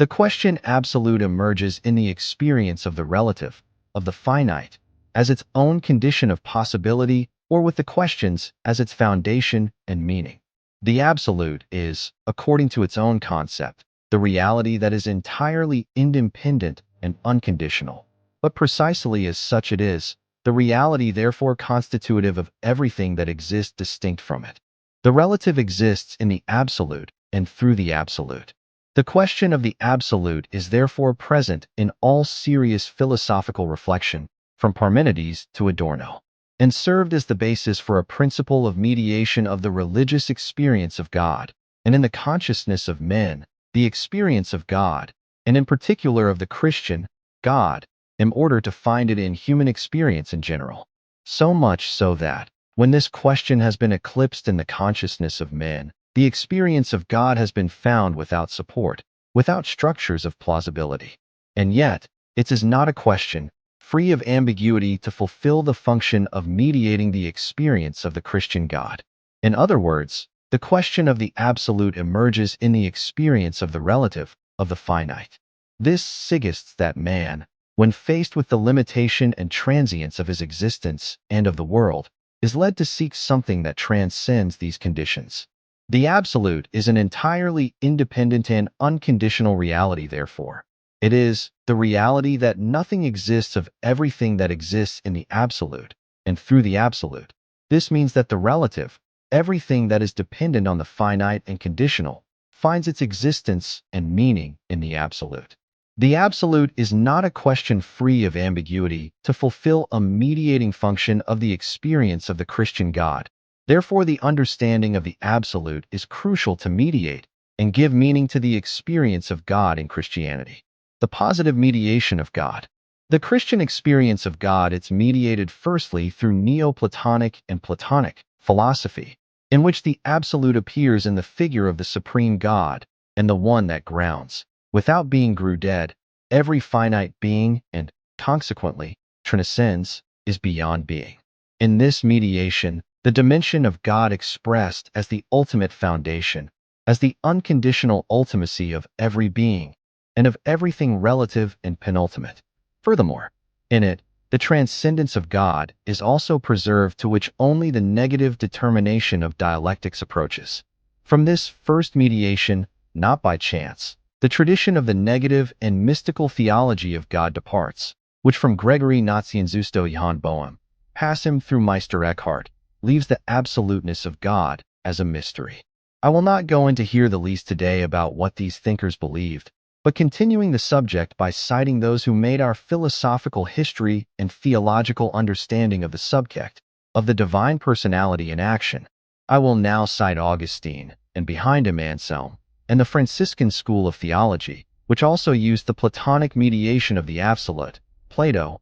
The question absolute emerges in the experience of the relative, of the finite, as its own condition of possibility, or with the questions as its foundation and meaning. The absolute is, according to its own concept, the reality that is entirely independent and unconditional. But precisely as such it is, the reality therefore constitutive of everything that exists distinct from it. The relative exists in the absolute and through the absolute. The question of the absolute is therefore present in all serious philosophical reflection, from Parmenides to Adorno, and served as the basis for a principle of mediation of the religious experience of God, and in the consciousness of men, the experience of God, and in particular of the Christian God, in order to find it in human experience in general. So much so that, when this question has been eclipsed in the consciousness of men, the experience of God has been found without support, without structures of plausibility. And yet, it is not a question, free of ambiguity, to fulfill the function of mediating the experience of the Christian God. In other words, the question of the absolute emerges in the experience of the relative, of the finite. This suggests that man, when faced with the limitation and transience of his existence and of the world, is led to seek something that transcends these conditions. The absolute is an entirely independent and unconditional reality, therefore. It is the reality that nothing exists of everything that exists in the absolute, and through the absolute. This means that the relative, everything that is dependent on the finite and conditional, finds its existence and meaning in the absolute. The absolute is not a question free of ambiguity to fulfill a mediating function of the experience of the Christian God. Therefore, the understanding of the absolute is crucial to mediate and give meaning to the experience of God in Christianity. The positive mediation of God. The Christian experience of God is mediated firstly through Neoplatonic and Platonic philosophy, in which the absolute appears in the figure of the supreme God and the one that grounds, without being grew dead, every finite being and, consequently, transcends, is beyond being. In this mediation, the dimension of God expressed as the ultimate foundation, as the unconditional ultimacy of every being, and of everything relative and penultimate. Furthermore, in it, the transcendence of God is also preserved, to which only the negative determination of dialectics approaches. From this first mediation, not by chance, the tradition of the negative and mystical theology of God departs, which from Gregory Nazianzusto Johann Boehm, pass him through Meister Eckhart, leaves the absoluteness of God as a mystery. I will not go into here the least today about what these thinkers believed, but continuing the subject by citing those who made our philosophical history and theological understanding of the subject of the divine personality in action. I will now cite Augustine, and behind him Anselm, and the Franciscan school of theology, which also used the Platonic mediation of the absolute. Plato,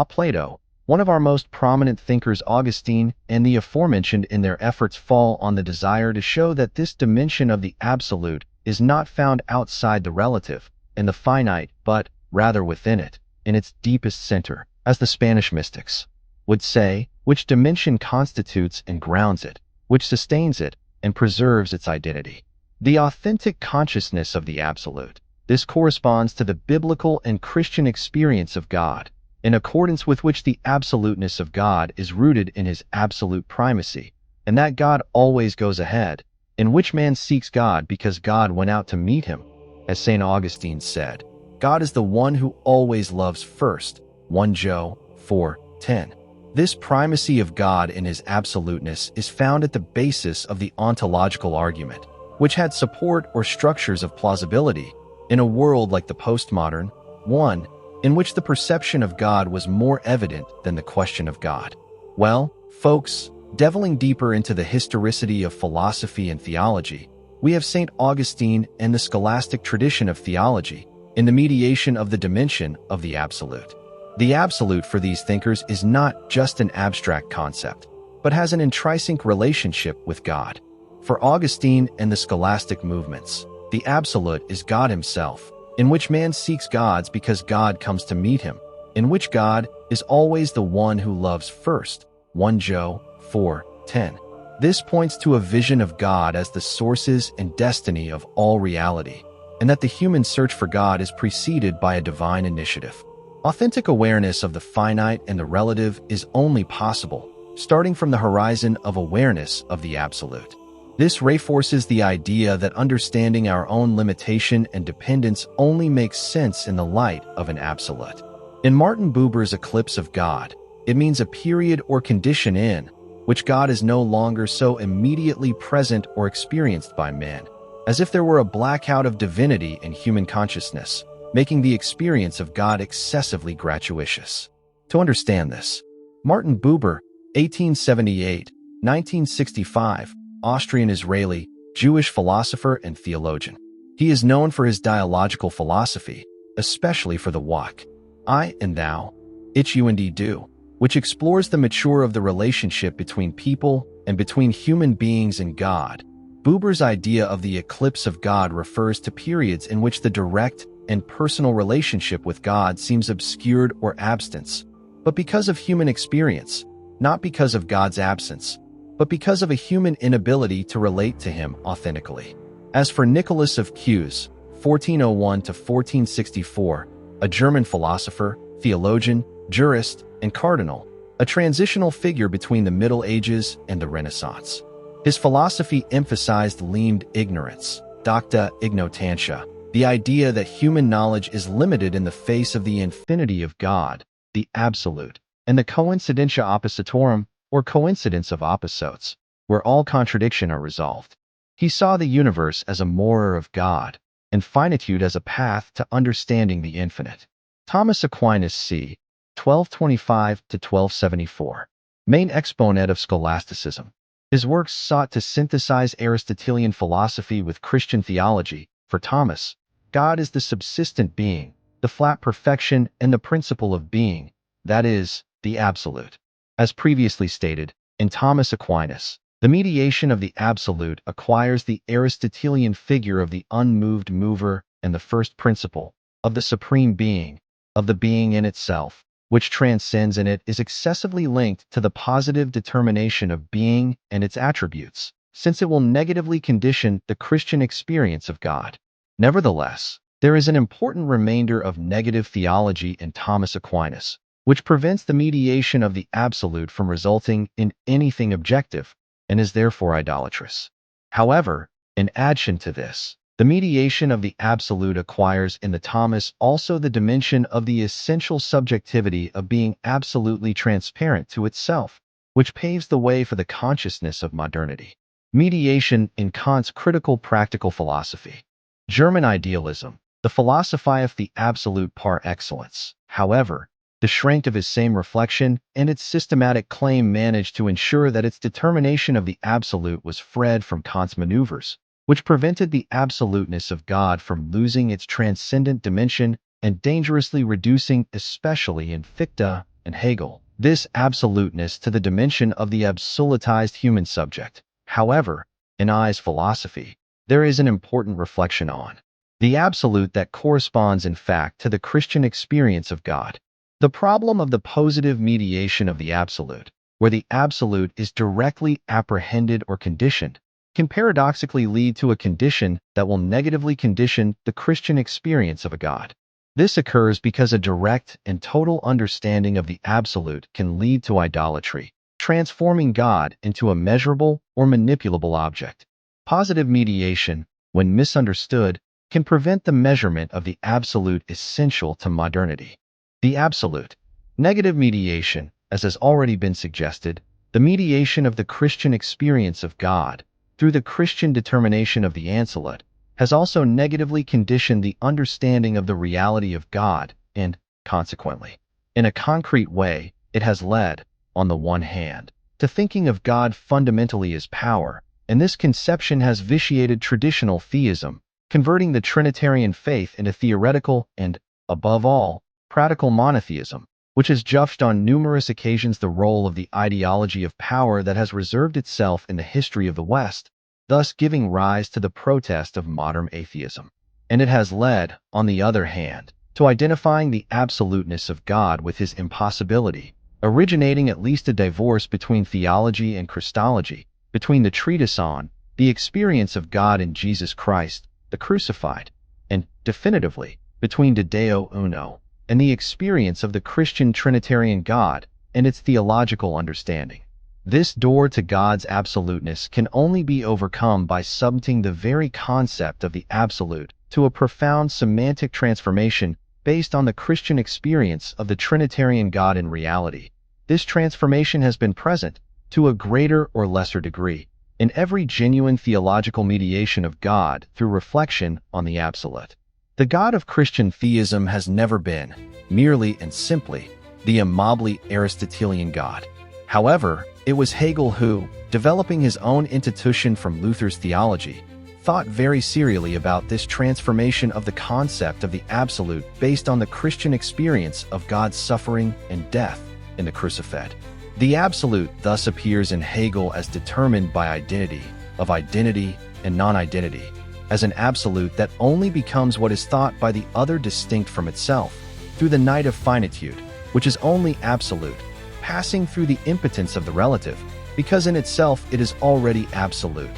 Plato, one of our most prominent thinkers, Augustine, and the aforementioned in their efforts fall on the desire to show that this dimension of the absolute is not found outside the relative and the finite, but rather within it, in its deepest center, as the Spanish mystics would say, which dimension constitutes and grounds it, which sustains it and preserves its identity. The authentic consciousness of the absolute. This corresponds to the biblical and Christian experience of God, in accordance with which the absoluteness of God is rooted in his absolute primacy, and that God always goes ahead, in which man seeks God because God went out to meet him. As St. Augustine said, God is the one who always loves first, 1 Joe 4:10. This primacy of God in his absoluteness is found at the basis of the ontological argument, which had support or structures of plausibility in a world like the postmodern one, in which the perception of God was more evident than the question of God. Well, folks, delving deeper into the historicity of philosophy and theology, we have St. Augustine and the scholastic tradition of theology in the mediation of the dimension of the absolute. The absolute for these thinkers is not just an abstract concept, but has an intrinsic relationship with God. For Augustine and the scholastic movements, the absolute is God himself, in which man seeks gods because God comes to meet him, in which God is always the one who loves first, 1 Joe 4:10. This points to a vision of God as the sources and destiny of all reality, and that the human search for God is preceded by a divine initiative. Authentic awareness of the finite and the relative is only possible starting from the horizon of awareness of the absolute. This reinforces the idea that understanding our own limitation and dependence only makes sense in the light of an absolute. In Martin Buber's Eclipse of God, it means a period or condition in which God is no longer so immediately present or experienced by men, as if there were a blackout of divinity in human consciousness, making the experience of God excessively gratuitous. To understand this, Martin Buber, 1878-1965, Austrian-Israeli, Jewish philosopher and theologian. He is known for his dialogical philosophy, especially for the walk, I and thou, ich you and ye do, which explores the mature of the relationship between people and between human beings and God. Buber's idea of the eclipse of God refers to periods in which the direct and personal relationship with God seems obscured or absent, but because of human experience, not because of God's absence, but because of a human inability to relate to him authentically. As for Nicholas of Cues, 1401 to 1464, a German philosopher, theologian, jurist, and cardinal, a transitional figure between the Middle Ages and the Renaissance. His philosophy emphasized learned ignorance, docta ignotantia, the idea that human knowledge is limited in the face of the infinity of God, the absolute, and the coincidentia oppositorum, or coincidence of opposites, where all contradiction are resolved. He saw the universe as a mirror of God, and finitude as a path to understanding the infinite. Thomas Aquinas c. 1225 to 1274, main exponent of scholasticism. His works sought to synthesize Aristotelian philosophy with Christian theology. For Thomas, God is the subsistent being, the flat perfection and the principle of being, that is, the absolute. As previously stated, in Thomas Aquinas, the mediation of the absolute acquires the Aristotelian figure of the unmoved mover and the first principle, of the supreme being, of the being in itself, which transcends and it is excessively linked to the positive determination of being and its attributes, since it will negatively condition the Christian experience of God. Nevertheless, there is an important remainder of negative theology in Thomas Aquinas, which prevents the mediation of the absolute from resulting in anything objective, and is therefore idolatrous. However, in addition to this, the mediation of the absolute acquires in the Thomas also the dimension of the essential subjectivity of being absolutely transparent to itself, which paves the way for the consciousness of modernity. Mediation in Kant's critical practical philosophy. German idealism, the philosophy of the absolute par excellence. However, the strength of his same reflection and its systematic claim managed to ensure that its determination of the absolute was freed from Kant's maneuvers, which prevented the absoluteness of God from losing its transcendent dimension and dangerously reducing, especially in Fichte and Hegel, this absoluteness to the dimension of the absolutized human subject. However, in I's philosophy, there is an important reflection on the absolute that corresponds in fact to the Christian experience of God. The problem of the positive mediation of the absolute, where the absolute is directly apprehended or conditioned, can paradoxically lead to a condition that will negatively condition the Christian experience of a God. This occurs because a direct and total understanding of the absolute can lead to idolatry, transforming God into a measurable or manipulable object. Positive mediation, when misunderstood, can prevent the measurement of the absolute essential to modernity. The absolute. Negative mediation, as has already been suggested, the mediation of the Christian experience of God, through the Christian determination of the absolute, has also negatively conditioned the understanding of the reality of God, and, consequently, in a concrete way, it has led, on the one hand, to thinking of God fundamentally as power, and this conception has vitiated traditional theism, converting the Trinitarian faith into theoretical and, above all, practical monotheism, which has judged on numerous occasions the role of the ideology of power that has reserved itself in the history of the West, thus giving rise to the protest of modern atheism. And it has led, on the other hand, to identifying the absoluteness of God with his impossibility, originating at least a divorce between theology and Christology, between the treatise on the experience of God in Jesus Christ, the crucified, and definitively between de Deo Uno and the experience of the Christian Trinitarian God and its theological understanding. This door to God's absoluteness can only be overcome by submitting the very concept of the absolute to a profound semantic transformation based on the Christian experience of the Trinitarian God in reality. This transformation has been present, to a greater or lesser degree, in every genuine theological mediation of God through reflection on the absolute. The God of Christian theism has never been, merely and simply, the immobly Aristotelian God. However, it was Hegel who, developing his own institution from Luther's theology, thought very seriously about this transformation of the concept of the absolute based on the Christian experience of God's suffering and death in the crucified. The absolute thus appears in Hegel as determined by identity, of identity and non-identity, as an absolute that only becomes what is thought by the other distinct from itself, through the night of finitude, which is only absolute, passing through the impotence of the relative, because in itself it is already absolute,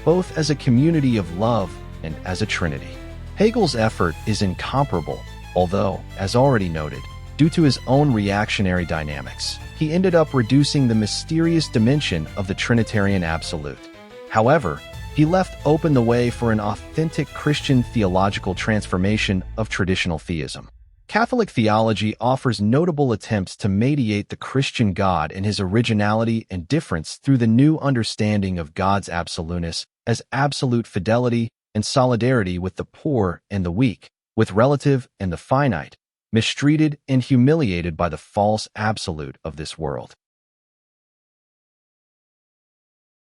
both as a community of love and as a trinity. Hegel's effort is incomparable, although, as already noted, due to his own reactionary dynamics, he ended up reducing the mysterious dimension of the Trinitarian absolute. However, he left open the way for an authentic Christian theological transformation of traditional theism. Catholic theology offers notable attempts to mediate the Christian God and his originality and difference through the new understanding of God's absoluteness as absolute fidelity and solidarity with the poor and the weak, with relative and the finite, mistreated and humiliated by the false absolute of this world.